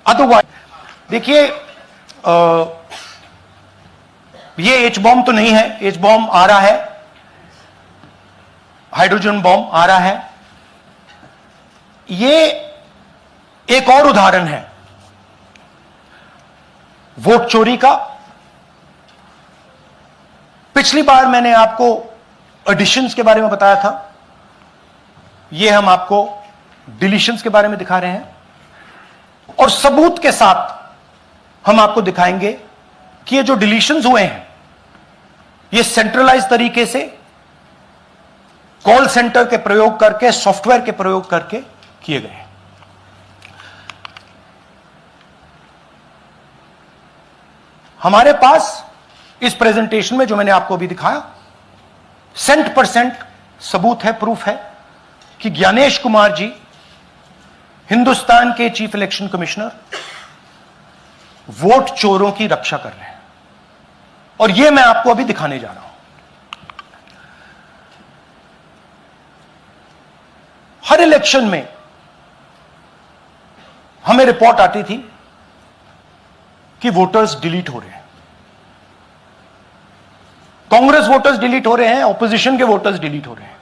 Otherwise देखिए, ये H bomb तो नहीं है, एच बॉम्ब आ रहा है, हाइड्रोजन बॉम्ब आ रहा है। ये एक और उदाहरण है वोट चोरी का। पिछली बार मैंने आपको एडिशंस के बारे में बताया था, ये हम आपको डिलीशंस के बारे में दिखा रहे हैं, और सबूत के साथ हम आपको दिखाएंगे कि ये जो डिलीशंस हुए हैं ये सेंट्रलाइज तरीके से कॉल सेंटर के प्रयोग करके, सॉफ्टवेयर के प्रयोग करके किए गए हैं। हमारे पास इस प्रेजेंटेशन में जो मैंने आपको अभी दिखाया 100% सबूत है, प्रूफ है कि ज्ञानेश कुमार जी हिंदुस्तान के चीफ इलेक्शन कमिश्नर वोट चोरों की रक्षा कर रहे हैं, और यह मैं आपको अभी दिखाने जा रहा हूं। हर इलेक्शन में हमें रिपोर्ट आती थी कि वोटर्स डिलीट हो रहे हैं, कांग्रेस वोटर्स डिलीट हो रहे हैं, ऑपोजिशन के वोटर्स डिलीट हो रहे हैं,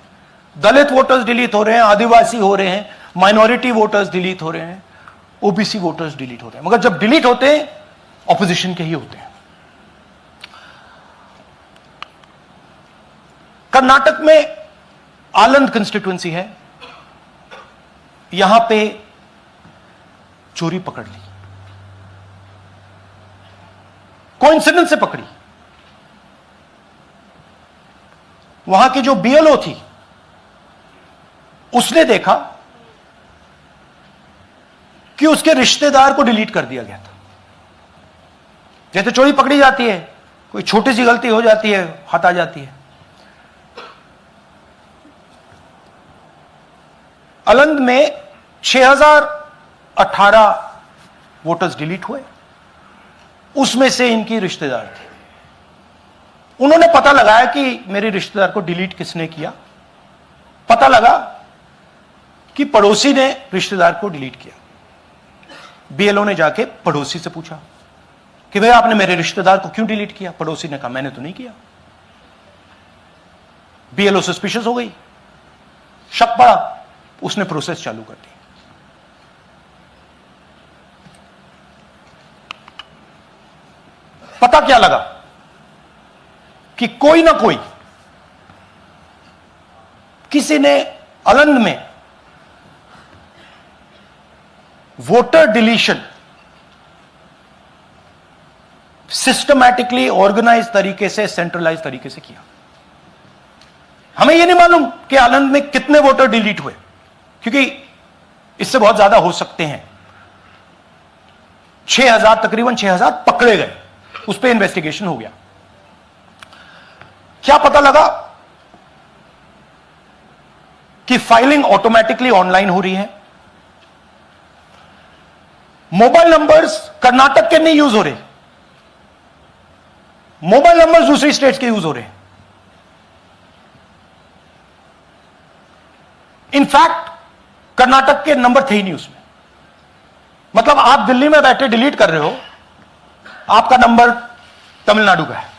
दलित वोटर्स डिलीट हो रहे हैं, आदिवासी हो रहे हैं, माइनॉरिटी वोटर्स डिलीट हो रहे हैं, ओबीसी वोटर्स डिलीट हो रहे हैं। मगर जब डिलीट होते हैं ऑपोजिशन के ही होते हैं। कर्नाटक में आलंद कंस्टिट्यूएंसी है, यहां पे चोरी पकड़ ली, कोइंसिडेंस से पकड़ी। वहां की जो बीएलओ थी उसने देखा कि उसके रिश्तेदार को डिलीट कर दिया गया था। जैसे चोरी पकड़ी जाती है, कोई छोटी सी गलती हो जाती है, हाथ आ जाती है। आलंद में 6018 वोटर्स डिलीट हुए, उसमें से इनकी रिश्तेदार थे। उन्होंने पता लगाया कि मेरे रिश्तेदार को डिलीट किसने किया। पता लगा कि पड़ोसी ने रिश्तेदार को डिलीट किया। बीएलओ ने जाके पड़ोसी से पूछा कि भैया आपने मेरे रिश्तेदार को क्यों डिलीट किया। पड़ोसी ने कहा मैंने तो नहीं किया। बीएलओ सस्पिशियस हो गई, शक पड़ा, उसने प्रोसेस चालू कर दी। पता क्या लगा कि कोई ना कोई, किसी ने आलंद में वोटर डिलीशन सिस्टमैटिकली ऑर्गेनाइज तरीके से, सेंट्रलाइज तरीके से किया। हमें यह नहीं मालूम कि आलंद में कितने वोटर डिलीट हुए, क्योंकि इससे बहुत ज्यादा हो सकते हैं। 6000, तकरीबन 6000 पकड़े गए, उस पर इन्वेस्टिगेशन हो गया। क्या पता लगा कि फाइलिंग ऑटोमेटिकली ऑनलाइन हो रही है। मोबाइल नंबर्स कर्नाटक के नहीं यूज हो रहे, मोबाइल नंबर्स दूसरी स्टेट्स के यूज हो रहे हैं। इनफैक्ट कर्नाटक के नंबर थे ही नहीं उसमें। मतलब आप दिल्ली में बैठे डिलीट कर रहे हो, आपका नंबर तमिलनाडु का है।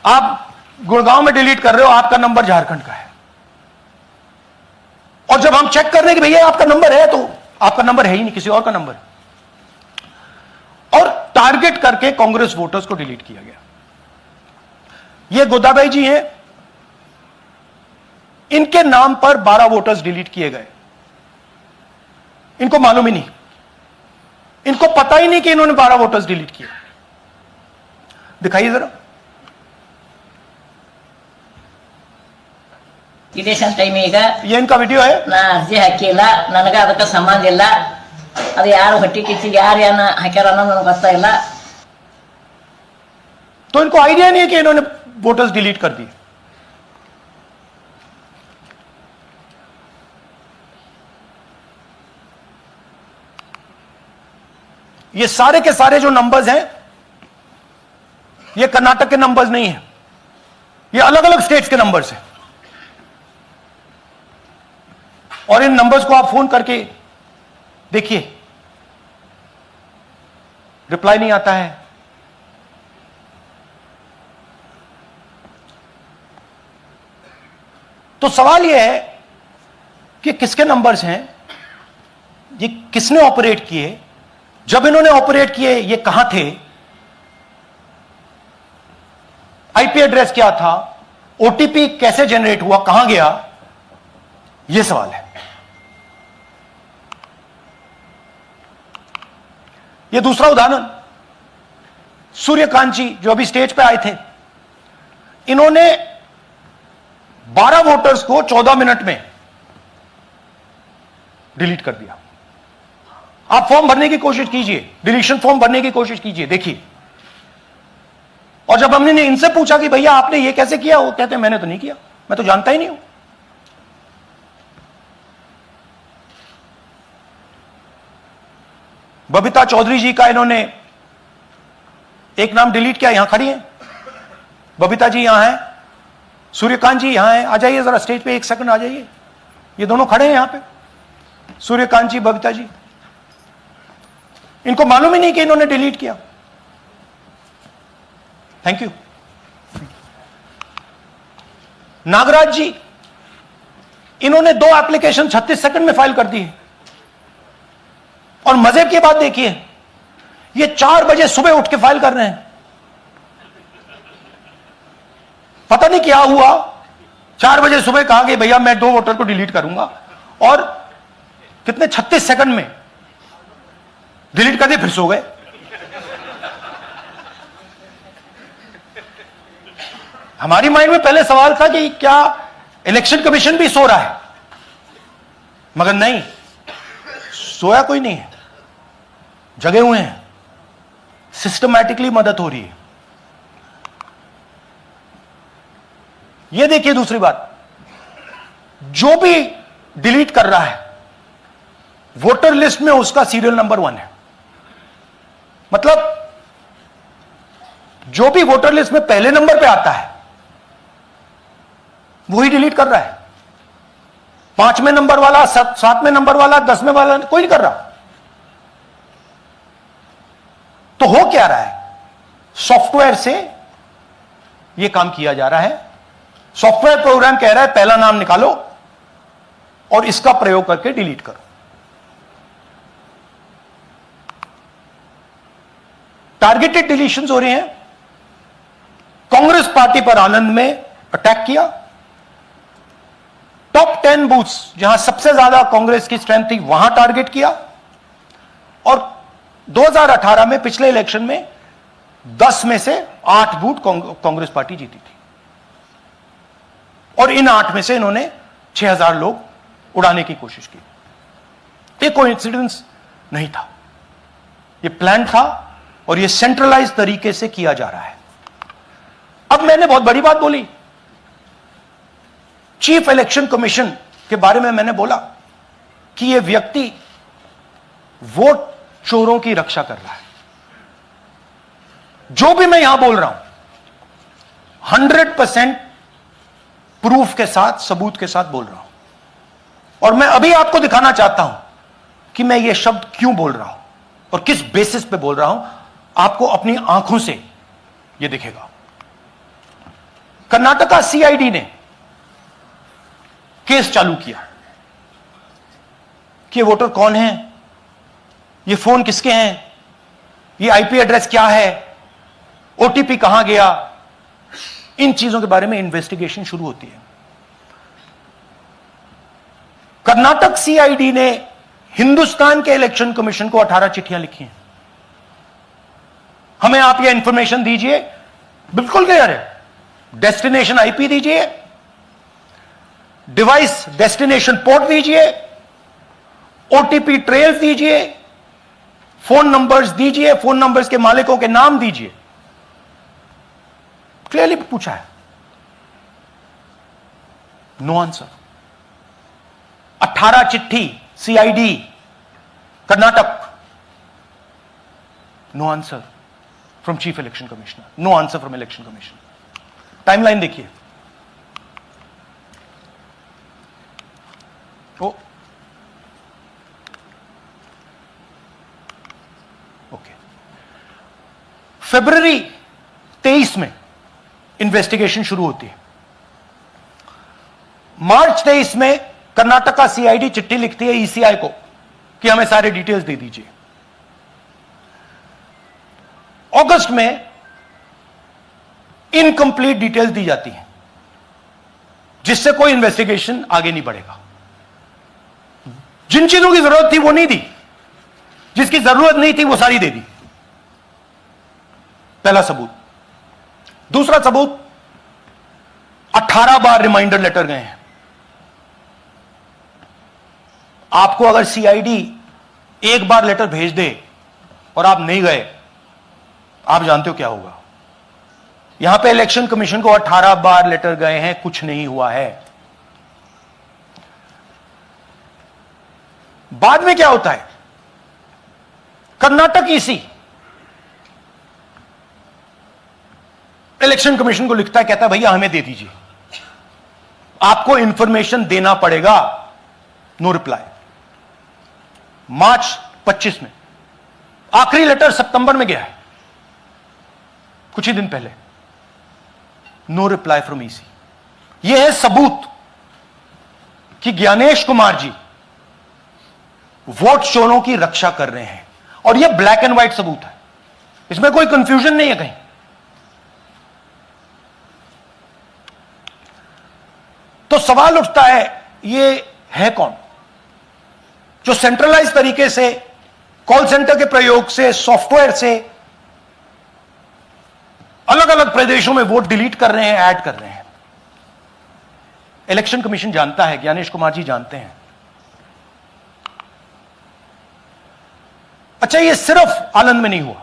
आप गुड़गांव में डिलीट कर रहे हो, आपका नंबर झारखंड का है। और जब हम चेक कर रहे हैं कि भैया आपका नंबर है, तो आपका नंबर है ही नहीं, किसी और का नंबर है। और टारगेट करके कांग्रेस वोटर्स को डिलीट किया गया। ये गोदाबाई जी हैं, इनके नाम पर 12 वोटर्स डिलीट किए गए। इनको मालूम ही नहीं, इनको पता ही नहीं कि इन्होंने 12 वोटर्स डिलीट किए। दिखाइए जरा। इलेक्शन टाइम ಈಗ ये इनका वीडियो है। ನಾ ಅರ್ಜಿ ಹಾಕಿಲ್ಲ, ನನಗೆ ಅದಕ್ಕೆ ಸಂಬಂಧ ಇಲ್ಲ, ಅದು ಯಾರು ಹೊಟ್ಟಿ ಕಿಚ್ಚಿಗೆ ಯಾರು ಏನ ಹಾಕ್ಯಾರ ಅನ್ನೋದು ನನಗೆ ಗೊತ್ತಾಗಿಲ್ಲ। तो इनको आइडिया नहीं है कि इन्होंने वोटर्स डिलीट कर दिए। ये सारे के सारे जो नंबर्स हैं ये कर्नाटक के नंबर्स नहीं है, ये अलग अलग स्टेट्स के नंबर्स हैं। और इन नंबर्स को आप फोन करके देखिए, रिप्लाई नहीं आता है। तो सवाल यह है कि किसके नंबर्स हैं, ये किसने ऑपरेट किए, जब इन्होंने ऑपरेट किए ये कहां थे, आईपी एड्रेस क्या था, ओटीपी कैसे जनरेट हुआ, कहां गया, यह सवाल है। यह दूसरा उदाहरण, सूर्यकांत जी जो अभी स्टेज पे आए थे, इन्होंने 12 वोटर्स को 14 मिनट में डिलीट कर दिया। आप फॉर्म भरने की कोशिश कीजिए, डिलीशन फॉर्म भरने की कोशिश कीजिए, देखिए। और जब हमने इनसे पूछा कि भैया आपने ये कैसे किया, वो कहते हैं मैंने तो नहीं किया, मैं तो जानता ही नहीं हूं। बबीता चौधरी जी का इन्होंने एक नाम डिलीट किया, यहां खड़ी हैं बबीता जी, यहां हैं, सूर्यकांत जी यहां हैं, आ जाइए जरा स्टेज पे, एक सेकंड आ जाइए, ये दोनों खड़े हैं यहां पे, सूर्यकांत जी, बबीता जी। इनको मालूम ही नहीं कि इन्होंने डिलीट किया। Thank you. नागराज जी, इन्होंने 2 एप्लीकेशन 36 सेकंड में फाइल कर दी है। और मजे की बात देखिए, ये 4 बजे सुबह उठ के फाइल कर रहे हैं। पता नहीं क्या हुआ, 4 बजे सुबह कहा कि भैया मैं 2 वोटर को डिलीट करूंगा, और कितने 36 सेकंड में डिलीट कर दिए, फिर सो गए। हमारी माइंड में पहले सवाल था कि क्या इलेक्शन कमीशन भी सो रहा है, मगर नहीं, सोया कोई नहीं है, जगे हुए हैं, सिस्टमैटिकली मदद हो रही है। यह देखिए दूसरी बात, जो भी डिलीट कर रहा है वोटर लिस्ट में उसका सीरियल नंबर 1 है। मतलब जो भी वोटर लिस्ट में पहले नंबर पे आता है वही डिलीट कर रहा है। 5वें नंबर वाला, 7वें नंबर वाला, 10वें वाला कोई नहीं कर रहा। तो हो क्या रहा है, सॉफ्टवेयर से यह काम किया जा रहा है। सॉफ्टवेयर प्रोग्राम कह रहा है पहला नाम निकालो और इसका प्रयोग करके डिलीट करो। टारगेटेड डिलीशंस हो रहे हैं। कांग्रेस पार्टी पर आनंद में अटैक किया, टॉप 10 बूथ्स जहां सबसे ज्यादा कांग्रेस की स्ट्रेंथ थी वहां टारगेट किया, और 2018 में पिछले इलेक्शन में 10 में से 8 बूथ कांग्रेस पार्टी जीती थी, और इन 8 में से इन्होंने 6000 लोग उड़ाने की कोशिश की। ये कोइंसिडेंस नहीं था, ये प्लान था, और ये सेंट्रलाइज तरीके से किया जा रहा है। अब मैंने बहुत बड़ी बात बोली, चीफ इलेक्शन कमीशन के बारे में मैंने बोला कि यह व्यक्ति वोट चोरों की रक्षा कर रहा है। जो भी मैं यहां बोल रहा हूं 100% प्रूफ के साथ, सबूत के साथ बोल रहा हूं, और मैं अभी आपको दिखाना चाहता हूं कि मैं ये शब्द क्यों बोल रहा हूं और किस बेसिस पे बोल रहा हूं। आपको अपनी आंखों से यह दिखेगा। कर्नाटका सीआईडी ने केस चालू किया कि ये वोटर कौन है, ये फोन किसके हैं, ये आईपी एड्रेस क्या है, ओटीपी कहां गया, इन चीजों के बारे में इन्वेस्टिगेशन शुरू होती है। कर्नाटक सीआईडी ने हिंदुस्तान के इलेक्शन कमीशन को 18 चिट्ठियां लिखी हैं। हमें आप ये इंफॉर्मेशन दीजिए, बिल्कुल क्लियर है, डेस्टिनेशन आईपी दीजिए, डिवाइस डेस्टिनेशन पोर्ट दीजिए, ओटीपी ट्रेल्स दीजिए, फोन नंबर्स दीजिए, फोन नंबर्स के मालिकों के नाम दीजिए। क्लियरली पूछा है, नो आंसर। 18 चिट्ठी CID Karnataka, no answer from chief election commissioner, no answer from election commission. Timeline देखिए, ओके, फरवरी 23 में इन्वेस्टिगेशन शुरू होती है। मार्च 23 में कर्नाटक का सीआईडी चिट्ठी लिखती है ईसीआई को कि हमें सारे डिटेल्स दे दीजिए। अगस्त में इनकंप्लीट डिटेल्स दी जाती हैं, जिससे कोई इन्वेस्टिगेशन आगे नहीं बढ़ेगा। जिन चीजों की जरूरत थी वो नहीं दी, जिसकी जरूरत नहीं थी वो सारी दे दी। पहला सबूत। दूसरा सबूत, 18 बार रिमाइंडर लेटर गए हैं। आपको अगर सीआईडी एक बार लेटर भेज दे और आप नहीं गए, आप जानते हो क्या होगा। यहां पे इलेक्शन कमीशन को 18 बार लेटर गए हैं, कुछ नहीं हुआ है। बाद में क्या होता है, कर्नाटक ईसी इलेक्शन कमीशन को लिखता है, कहता है भैया हमें दे दीजिए, आपको इंफॉर्मेशन देना पड़ेगा। No reply. मार्च 25 में आखिरी लेटर सितंबर में गया है, कुछ ही दिन पहले। No reply from EC. यह है सबूत कि ज्ञानेश कुमार जी वोट चोरों की रक्षा कर रहे हैं, और यह ब्लैक एंड व्हाइट सबूत है, इसमें कोई कंफ्यूजन नहीं है कहीं। तो सवाल उठता है, यह है कौन जो सेंट्रलाइज तरीके से कॉल सेंटर के प्रयोग से, सॉफ्टवेयर से अलग अलग प्रदेशों में वोट डिलीट कर रहे हैं, ऐड कर रहे हैं। इलेक्शन कमीशन जानता है, ज्ञानेश कुमार जी जानते हैं। अच्छा, ये सिर्फ आनंद में नहीं हुआ,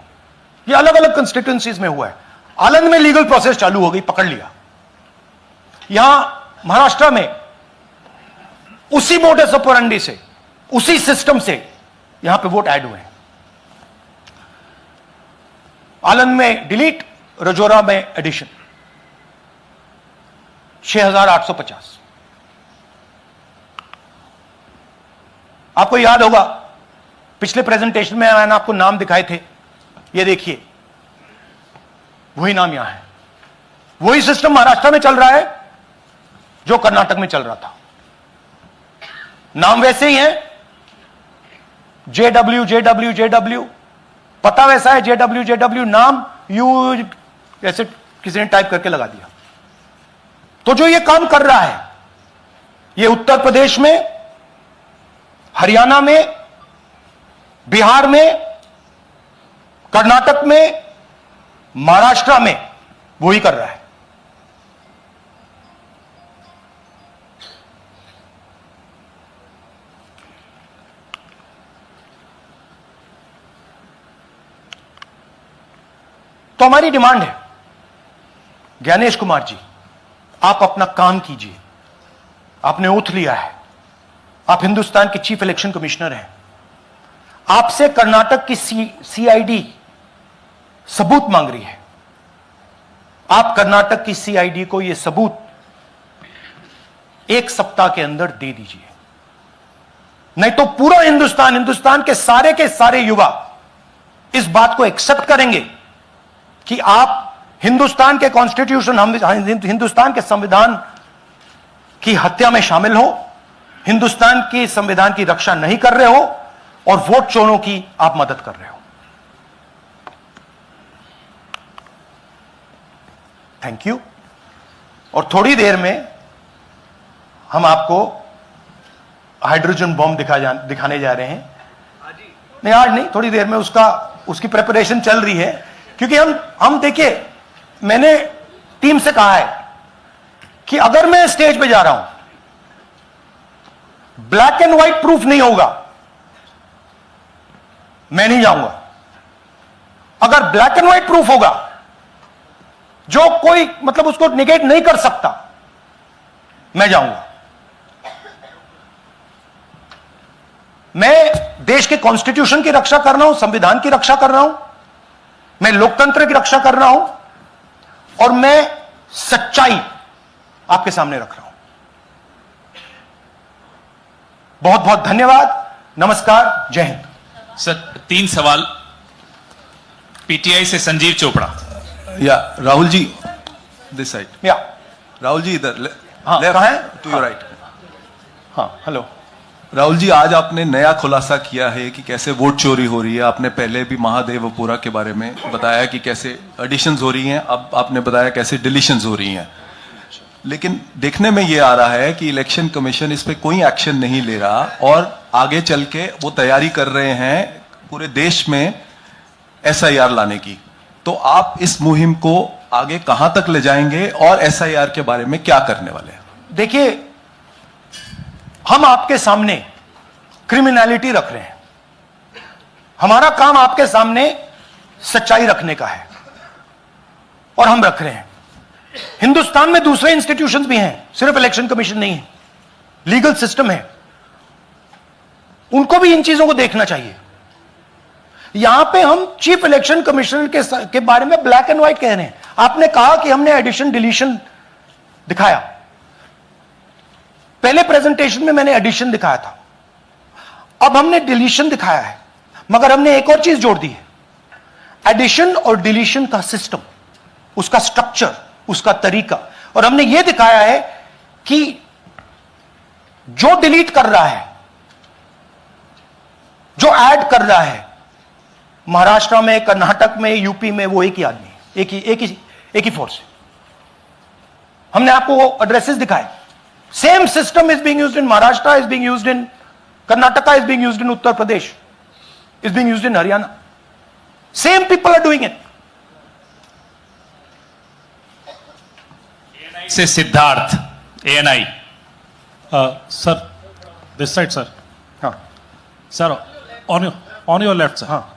ये अलग अलग कंस्टिट्यूएंसीज में हुआ है। आनंद में लीगल प्रोसेस चालू हो गई, पकड़ लिया। यहां महाराष्ट्र में उसी मोडस ऑपरेंडी से, उसी सिस्टम से यहां पे वोट ऐड हुए हैं। आनंद में डिलीट, रजौरा में एडिशन। 6850। आपको याद होगा पिछले प्रेजेंटेशन में मैंने आपको नाम दिखाए थे, ये देखिए वही नाम यहां है। वही सिस्टम महाराष्ट्र में चल रहा है जो कर्नाटक में चल रहा था। नाम वैसे ही है, जेडब्ल्यू जेडब्ल्यू जेडब्ल्यू, पता वैसा है जेडब्ल्यू जेडब्ल्यू, नाम यू ऐसे किसी ने टाइप करके लगा दिया। तो जो ये काम कर रहा है, ये उत्तर प्रदेश में, हरियाणा में, बिहार में, कर्नाटक में, महाराष्ट्र में वही कर रहा है। तो हमारी डिमांड है, ज्ञानेश कुमार जी आप अपना काम कीजिए। आपने ओथ लिया है, आप हिंदुस्तान के चीफ इलेक्शन कमिश्नर हैं। आपसे कर्नाटक की सीआईडी सबूत मांग रही है। आप कर्नाटक की सीआईडी को यह सबूत 1 सप्ताह के अंदर दे दीजिए, नहीं तो पूरा हिंदुस्तान के सारे युवा इस बात को एक्सेप्ट करेंगे कि आप हिंदुस्तान के कॉन्स्टिट्यूशन, हिंदुस्तान के संविधान की हत्या में शामिल हो, हिंदुस्तान के संविधान की रक्षा नहीं कर रहे हो, और वोट चोरों की आप मदद कर रहे हो। Thank you. और थोड़ी देर में हम आपको हाइड्रोजन बॉम्ब दिखाने जा रहे हैं। नहीं, आज नहीं, थोड़ी देर में उसकी प्रिपरेशन चल रही है। क्योंकि हम देखिए, मैंने टीम से कहा है कि अगर मैं स्टेज पे जा रहा हूं, ब्लैक एंड व्हाइट प्रूफ नहीं होगा, मैं नहीं जाऊंगा। अगर ब्लैक एंड व्हाइट प्रूफ होगा, जो कोई मतलब उसको निगेट नहीं कर सकता, मैं जाऊंगा। मैं देश के कॉन्स्टिट्यूशन की रक्षा कर रहा हूं, संविधान की रक्षा कर रहा हूं, मैं लोकतंत्र की रक्षा कर रहा हूं, और मैं सच्चाई आपके सामने रख रहा हूं। बहुत बहुत धन्यवाद, नमस्कार, जय हिंद। सर 3 सवाल। पीटीआई से संजीव चोपड़ा। या राहुल जी, दिस साइड। या राहुल जी इधर, हाँ, कहाँ है? To your right. हाँ, हेलो। राहुल जी, आज आपने नया खुलासा किया है कि कैसे वोट चोरी हो रही है। आपने पहले भी महादेवपुरा के बारे में बताया कि कैसे एडिशंस हो रही हैं, अब आपने बताया कैसे डिलीशंस हो रही हैं। लेकिन देखने में ये आ रहा है कि इलेक्शन कमीशन इस पे कोई एक्शन नहीं ले रहा और आगे चल के वो तैयारी कर रहे हैं पूरे देश में एसआईआर लाने की। तो आप इस मुहिम को आगे कहां तक ले जाएंगे और एसआईआर के बारे में क्या करने वाले हैं? देखिए, हम आपके सामने क्रिमिनलिटी रख रहे हैं। हमारा काम आपके सामने सच्चाई रखने का है और हम रख रहे हैं। हिंदुस्तान में दूसरे इंस्टीट्यूशंस भी हैं, सिर्फ इलेक्शन कमीशन नहीं है, लीगल सिस्टम है, उनको भी इन चीजों को देखना चाहिए। यहां पे हम चीफ इलेक्शन कमिश्नर के बारे में ब्लैक एंड व्हाइट कह रहे हैं। आपने कहा कि हमने एडिशन डिलीशन दिखाया, पहले प्रेजेंटेशन में मैंने एडिशन दिखाया था, अब हमने डिलीशन दिखाया है, मगर हमने एक और चीज जोड़ दी है। एडिशन और डिलीशन का सिस्टम, उसका स्ट्रक्चर, उसका तरीका, और हमने यह दिखाया है कि जो डिलीट कर रहा है, जो ऐड कर रहा है, महाराष्ट्र में, कर्नाटक में, यूपी में, वो एक ही आदमी है, एक ही फोर्स है। हमने आपको वो एड्रेसेस दिखाए। Same system is being used in Maharashtra, is being used in Karnataka, is being used in Uttar Pradesh, is being used in Haryana. Same people are doing it. Say Siddharth, ANI. Sir, this side sir. हाँ sir, on your left sir. हाँ,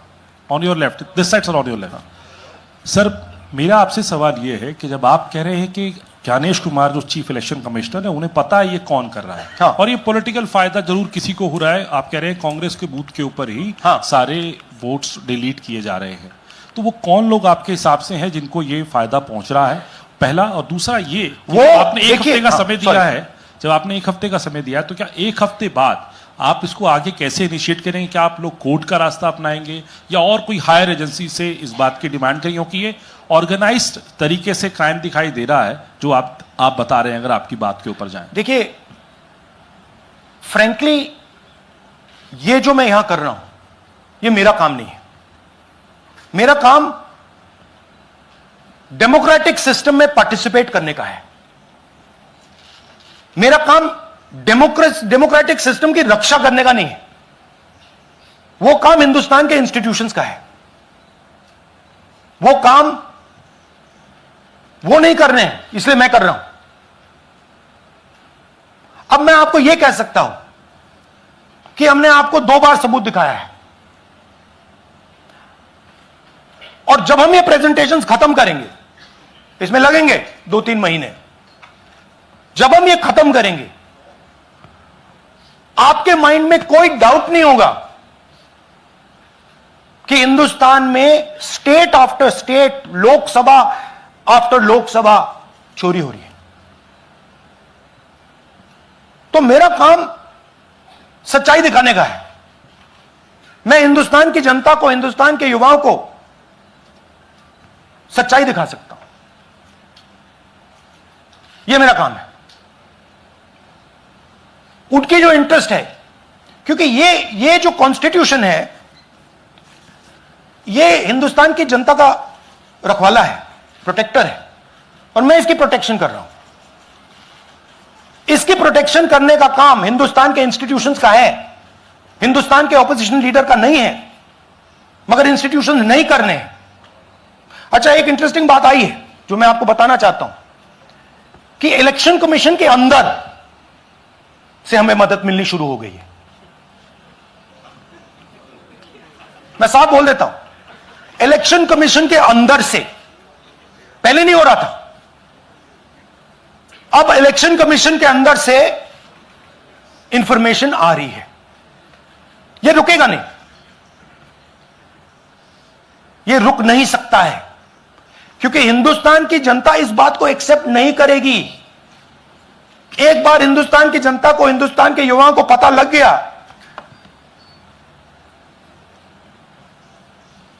on your left, this side sir, on your left. Sir, मेरा आपसे सवाल ये है कि जब आप कह रहे हैं कि ज्ञानेश कुमार जो चीफ इलेक्शन कमिश्नर है, उन्हें पता है ये कौन कर रहा है, हाँ। और ये पॉलिटिकल फायदा जरूर किसी को हो रहा है। आप कह रहे हैं कांग्रेस के बूथ के ऊपर ही हाँ। सारे वोट्स डिलीट किए जा रहे हैं, तो वो कौन लोग आपके हिसाब से हैं जिनको ये फायदा पहुंच रहा है, पहला। और दूसरा ये, वो आपने एक देखिए, हफ्ते का हाँ, समय दिया sorry। है, जब आपने एक हफ्ते का समय दिया है, तो क्या एक हफ्ते बाद आप इसको आगे कैसे इनिशिएट करेंगे? क्या आप लोग कोर्ट का रास्ता अपनाएंगे या और कोई हायर एजेंसी से इस बात की डिमांड करेंगे? क्योंकि ये ऑर्गेनाइज्ड तरीके से क्राइम दिखाई दे रहा है जो आप बता रहे हैं, अगर आपकी बात के ऊपर जाएं। देखिए, फ्रैंकली ये जो मैं यहां कर रहा हूं, ये मेरा काम नहीं है। मेरा काम डेमोक्रेटिक सिस्टम में पार्टिसिपेट करने का है। मेरा काम डेमोक्रेटिक सिस्टम की रक्षा करने का नहीं है। वो काम हिंदुस्तान के इंस्टीट्यूशंस का है। वो काम वो नहीं कर रहे हैं, इसलिए मैं कर रहा हूं। अब मैं आपको यह कह सकता हूं कि हमने आपको 2 बार सबूत दिखाया है, और जब हम ये प्रेजेंटेशंस खत्म करेंगे, इसमें लगेंगे 2-3 महीने, जब हम ये खत्म करेंगे, आपके माइंड में कोई डाउट नहीं होगा कि हिंदुस्तान में state after state, Lok Sabha after Lok Sabha चोरी हो रही है। तो मेरा काम सच्चाई दिखाने का है। मैं हिंदुस्तान की जनता को, हिंदुस्तान के युवाओं को सच्चाई दिखा सकता हूं। यह मेरा काम है। उनकी जो इंटरेस्ट है, क्योंकि ये जो कॉन्स्टिट्यूशन है, ये हिंदुस्तान की जनता का रखवाला है, प्रोटेक्टर है, और मैं इसकी प्रोटेक्शन कर रहा हूं। इसकी प्रोटेक्शन करने का काम हिंदुस्तान के इंस्टीट्यूशंस का है, हिंदुस्तान के ऑपोजिशन लीडर का नहीं है, मगर इंस्टीट्यूशंस नहीं करने हैं। अच्छा, एक इंटरेस्टिंग बात आई है जो मैं आपको बताना चाहता हूं कि इलेक्शन कमीशन के अंदर से हमें मदद मिलनी शुरू हो गई है। मैं साफ बोल देता हूं, इलेक्शन कमीशन के अंदर से, पहले नहीं हो रहा था, अब इलेक्शन कमीशन के अंदर से इंफॉर्मेशन आ रही है। यह रुकेगा नहीं, यह रुक नहीं सकता है, क्योंकि हिंदुस्तान की जनता इस बात को एक्सेप्ट नहीं करेगी। एक बार हिंदुस्तान की जनता को, हिंदुस्तान के युवाओं को पता लग गया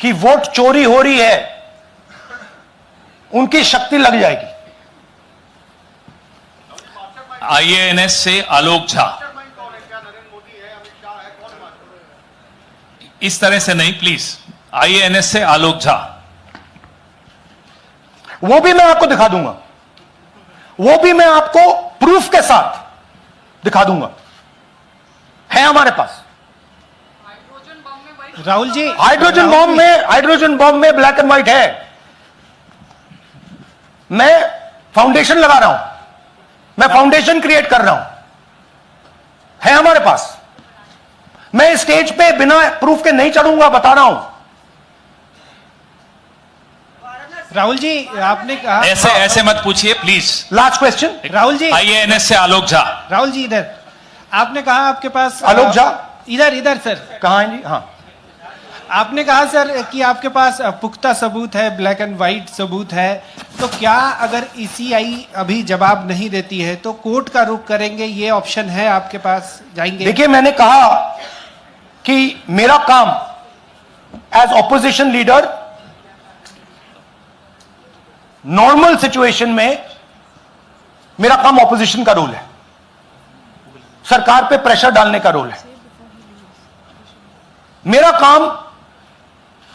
कि वोट चोरी हो रही है, उनकी शक्ति लग जाएगी। आईएएनएस से आलोक झा, इस तरह से नहीं प्लीज। आईएएनएस से आलोक झा। वो भी मैं आपको दिखा दूंगा, वो भी मैं आपको प्रूफ के साथ दिखा दूंगा, है हमारे पास। राहुल जी, हाइड्रोजन बॉम्ब में ब्लैक एंड व्हाइट है। मैं फाउंडेशन लगा रहा हूं, मैं फाउंडेशन क्रिएट कर रहा हूं, है हमारे पास। मैं स्टेज पे बिना प्रूफ के नहीं चढ़ूंगा, बता रहा हूं। राहुल जी, आपने कहा ऐसे ऐसे मत पूछिए please. Last question, Rahul ji, IANS से आलोक झा। राहुल जी इधर। आपने कहा आपके पास आलोक झा इधर सर। कहां हैं जी? हाँ, आपने कहा सर कि आपके पास पुख्ता सबूत है, ब्लैक एंड व्हाइट सबूत है, तो क्या अगर ईसीआई अभी जवाब नहीं देती है तो कोर्ट का रुख करेंगे, ये ऑप्शन है आपके पास, जाएंगे? देखिए, मैंने कहा कि मेरा काम as opposition leader normal situation में मेरा काम ऑपोजिशन का रोल है, सरकार पे प्रेशर डालने का रोल है। मेरा काम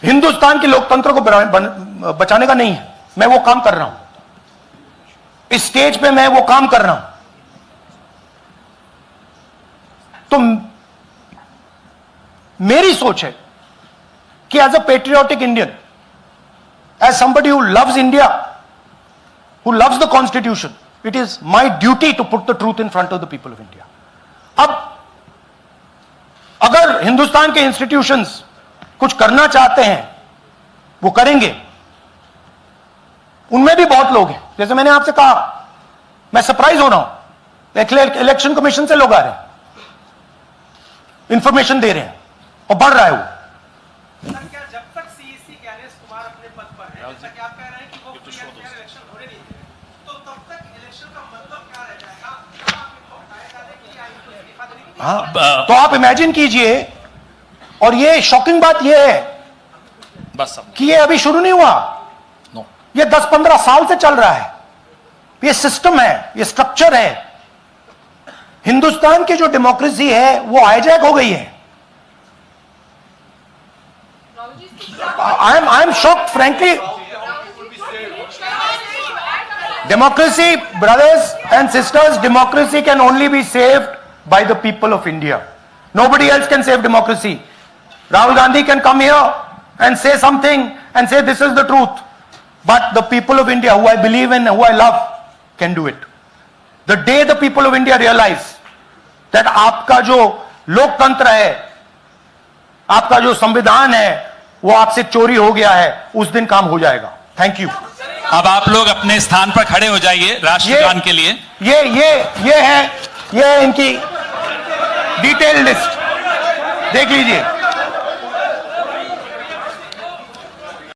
हिंदुस्तान के लोकतंत्र को बचाने का नहीं है। मैं वो काम कर रहा हूं, इस स्टेज पे मैं वो काम कर रहा हूं। तो मेरी सोच है कि as a patriotic Indian, as somebody who loves India, who loves the constitution, it is my duty to put the truth in front of the people of India. अब अगर हिंदुस्तान के इंस्टीट्यूशंस कुछ करना चाहते हैं, वो करेंगे। उनमें भी बहुत लोग हैं, जैसे मैंने आपसे कहा, मैं सरप्राइज हो रहा हूं, इलेक्शन कमीशन से लोग आ रहे हैं, इंफॉर्मेशन दे रहे हैं, और बढ़ रहा है वो। सर, क्या जब तक सीईसी ज्ञानेश कुमार अपने पद पर है, जैसा कि आप कह रहे हैं कि वो इलेक्शन होने नहीं दे, तो तब तक इलेक्शन का मतलब क्या रह जाएगा? क्या आप इनको हटाएगा कि इनको इस्तीफा देने की? हाँ, तो आप इमेजिन कीजिए, और ये शॉकिंग बात ये है बस अब कि ये अभी शुरू नहीं हुआ, नो। ये 10-15 साल से चल रहा है। ये सिस्टम है, ये स्ट्रक्चर है। हिंदुस्तान की जो डेमोक्रेसी है वो हाईजैक हो गई है। I am shocked frankly. Democracy, brothers and sisters, democracy can only be saved by the people of India. Nobody else can save democracy. Rahul Gandhi can come here and say something and say this is the truth. But the people of India, who I believe in, who I love, can do it. The day the people of India realize that आपका जो लोकतंत्र है, आपका जो संविधान है, वो आपसे चोरी हो गया है, उस दिन काम हो जाएगा। Thank you. अब आप लोग अपने स्थान पर खड़े हो जाइए राष्ट्रगान के लिए। ये है इनकी डिटेल लिस्ट, देख लीजिए।